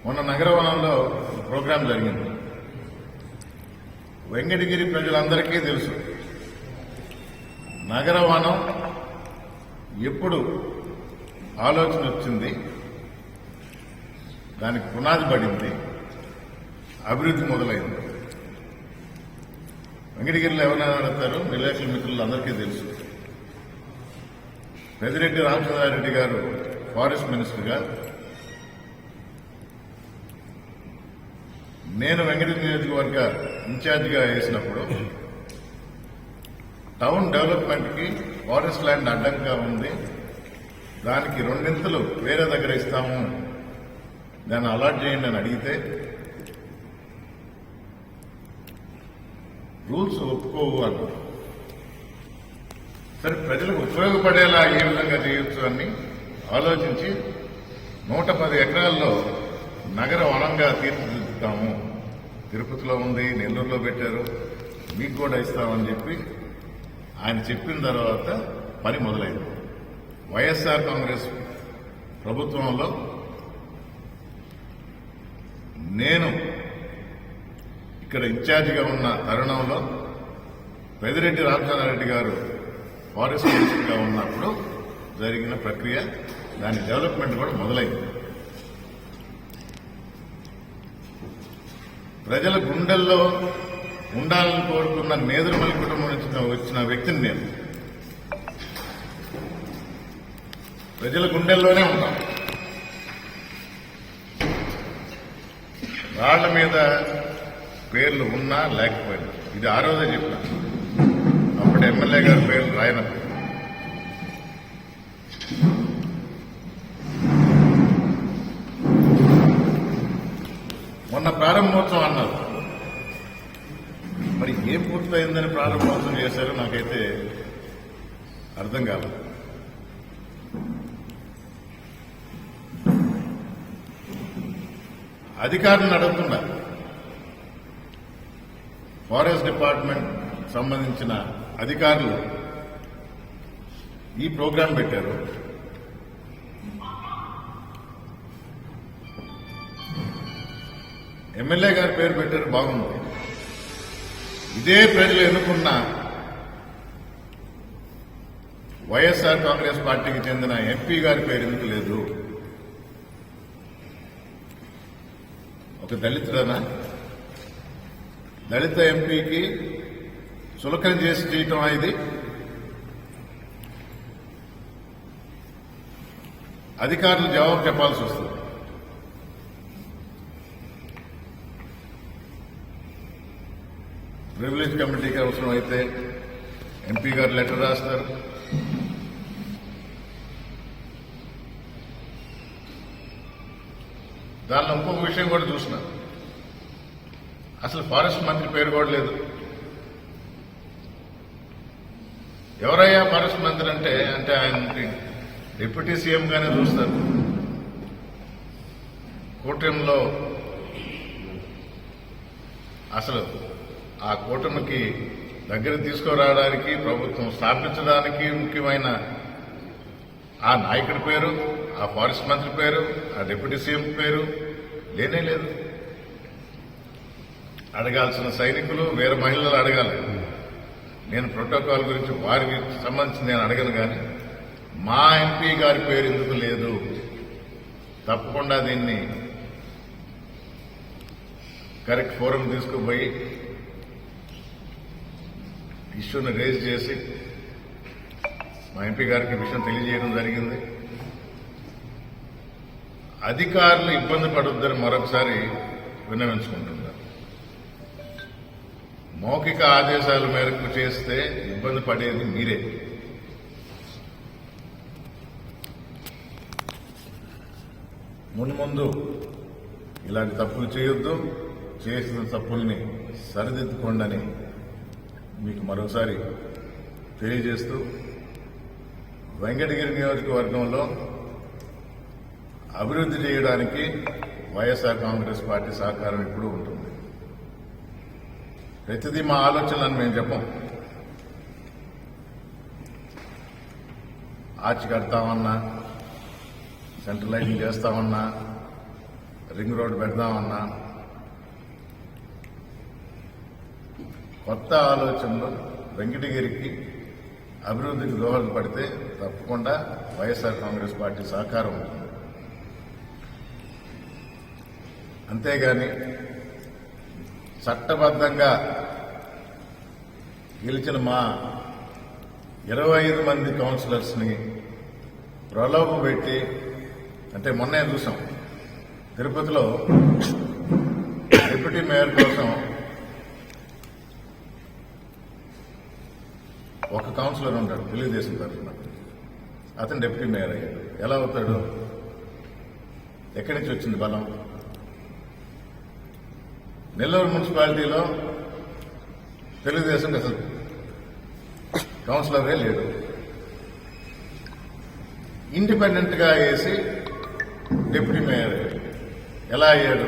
మొన్న నగరవనంలో ప్రోగ్రాం జరిగింది. వెంకటగిరి ప్రజలందరికీ తెలుసు నగరవనం ఎప్పుడు ఆలోచన వచ్చింది, దానికి పునాది పడింది, అభివృద్ధి మొదలైంది. వెంకటగిరిలో ఎవరైనా అడుగుతారు, విలేకరుల మిత్రులు అందరికీ తెలుసు. పెద్దిరెడ్డి రామచంద్రారెడ్డి గారు ఫారెస్ట్ మినిస్టర్గా, నేను వెంకటగిరి నియోజకవర్గ ఇన్ఛార్జిగా వేసినప్పుడు టౌన్ డెవలప్మెంట్ కి ఫారెస్ట్ ల్యాండ్ అడ్డంగా ఉంది, దానికి రెండింతలు వేరే దగ్గర ఇస్తాము, దాన్ని అలాట్ చేయండి అని అడిగితే రూల్స్ ఒప్పుకోవు అన్నారు. సరే, ప్రజలకు ఉపయోగపడేలా ఏ విధంగా చేయొచ్చు అని ఆలోచించి 110 ఎకరాల్లో నగర వనంగా తీర్చిదిద్దుతాము, తిరుపతిలో ఉంది, నెల్లూరులో పెట్టారు, మీకు కూడా ఇస్తామని చెప్పి ఆయన చెప్పిన తర్వాత పని మొదలైంది. వైఎస్ఆర్ కాంగ్రెస్ ప్రభుత్వంలో నేను ఇక్కడ ఇన్ఛార్జిగా ఉన్న తరుణంలో పెద్దిరెడ్డి రామచంద్రారెడ్డి గారు ఫారెస్ట్ మినిస్టర్గా ఉన్నప్పుడు జరిగిన ప్రక్రియ, దాని డెవలప్మెంట్ కూడా మొదలైంది. ప్రజల గుండెల్లో ఉండాలని కోరుకున్న నేదురుమల్లి కుటుంబం నుంచి వచ్చిన వ్యక్తిని నేను. ప్రజల గుండెల్లోనే ఉంటాం. రాళ్ల మీద పేర్లు ఉన్నా లేకపోయినా, ఇది ఆ రోజే చెప్పిన, అప్పుడు ఎమ్మెల్యే గారి పేర్లు రాయనప్పుడు. మొన్న ప్రారంభోత్సవం అన్నారు, మరి ఏం పూర్తయిందని ప్రారంభోత్సవం చేశారో నాకైతే అర్థం కాదు. అధికారులను అడుగుతున్నా, ఫారెస్ట్ డిపార్ట్మెంట్ సంబంధించిన అధికారులు ఈ ప్రోగ్రాం పెట్టారు, ఎమ్మెల్యే గారి పేరు పెట్టారు, బాగుంది. ఇదే ప్రజలు ఎన్నుకున్న వైఎస్ఆర్ కాంగ్రెస్ పార్టీకి చెందిన ఎంపీ గారి పేరు ఎందుకు లేదు? ఒక దళితుడనా? దళిత ఎంపీకి చులకన చేసి చేయటం ఇది? అధికారులు జవాబు చెప్పాల్సి వస్తుంది. ప్రివిలేజ్ కమిటీకి అవసరం అయితే ఎంపీ గారు లెటర్ రాస్తారు, దానిలో ఇంకొక విషయం కూడా చూసిన, అసలు ఫారెస్ట్ మంత్రి పేరు కూడా లేదు. ఎవరయ్యా ఫారెస్ట్ మంత్రి అంటే ఆయనకి డిప్యూటీ సీఎం గానే చూస్తారు. కూటమిలో అసలు ఆ కూటమికి దగ్గర తీసుకురావడానికి, ప్రభుత్వం స్థాపించడానికి ముఖ్యమైన ఆ నాయకుడి పేరు, ఆ ఫారెస్ట్ మంత్రి పేరు, ఆ డిప్యూటీ సీఎం పేరు లేనే లేదు. అడగాల్సిన సైనికులు వేరే మహిళలు అడగాలి. నేను ప్రోటోకాల్ గురించి వారికి సంబంధించి నేను అడగను, కానీ మా ఎంపీ గారి పేరు ఎందుకు లేదు? తప్పకుండా దీన్ని కరెక్ట్ ఫోరం తీసుకుపోయి ఇష్యూని రేజ్ చేసి మా ఎంపీ గారికి విషయం తెలియజేయడం జరిగింది. అధికారులు ఇబ్బంది పడొద్దని మరొకసారి విన్నవించుకుంటున్నారు. మౌఖిక ఆదేశాల మేరకు చేస్తే ఇబ్బంది పడేది మీరే. మున్ముందు ఇలాంటి తప్పులు చేయొద్దు, చేసిన తప్పుల్ని సరిదిద్దుకోండి అని మీకు మరోసారి తెలియజేస్తూ, వెంకటగిరి నియోజకవర్గంలో అభివృద్ధి చేయడానికి వైఎస్ఆర్ కాంగ్రెస్ పార్టీ సహకారం ఎప్పుడూ ఉంటుంది. ప్రతిదీ మా ఆలోచనలను మేము చెప్పం. ఆర్చి కడతామన్నా, సెంట్రల్ లైటింగ్ చేస్తామన్నా, రింగ్ రోడ్డు పెడదామన్నా కొత్త ఆలోచనలు వెంకటగిరికి అభివృద్ధికి దోహదపడితే తప్పకుండా వైఎస్ఆర్ కాంగ్రెస్ పార్టీ సహకారం ఉంటుంది. అంతేగాని చట్టబద్ధంగా గెలిచిన మా 25 మంది కౌన్సిలర్స్ ని ప్రలోభ పెట్టి, అంటే మొన్నే చూసాం తిరుపతిలో డిప్యూటీ మేయర్ కోసం ఒక కౌన్సిలర్ ఉంటాడు తెలుగుదేశం తరఫున, అతను డిప్యూటీ మేయర్ అయ్యాడు. ఎలా అవుతాడు? ఎక్కడి నుంచి వచ్చింది బలం? నెల్లూరు మున్సిపాలిటీలో తెలుగుదేశం అసలు కౌన్సిలరే లేడు. ఇండిపెండెంట్ గా వేసి డిప్యూటీ మేయర్ ఎలా అయ్యాడు?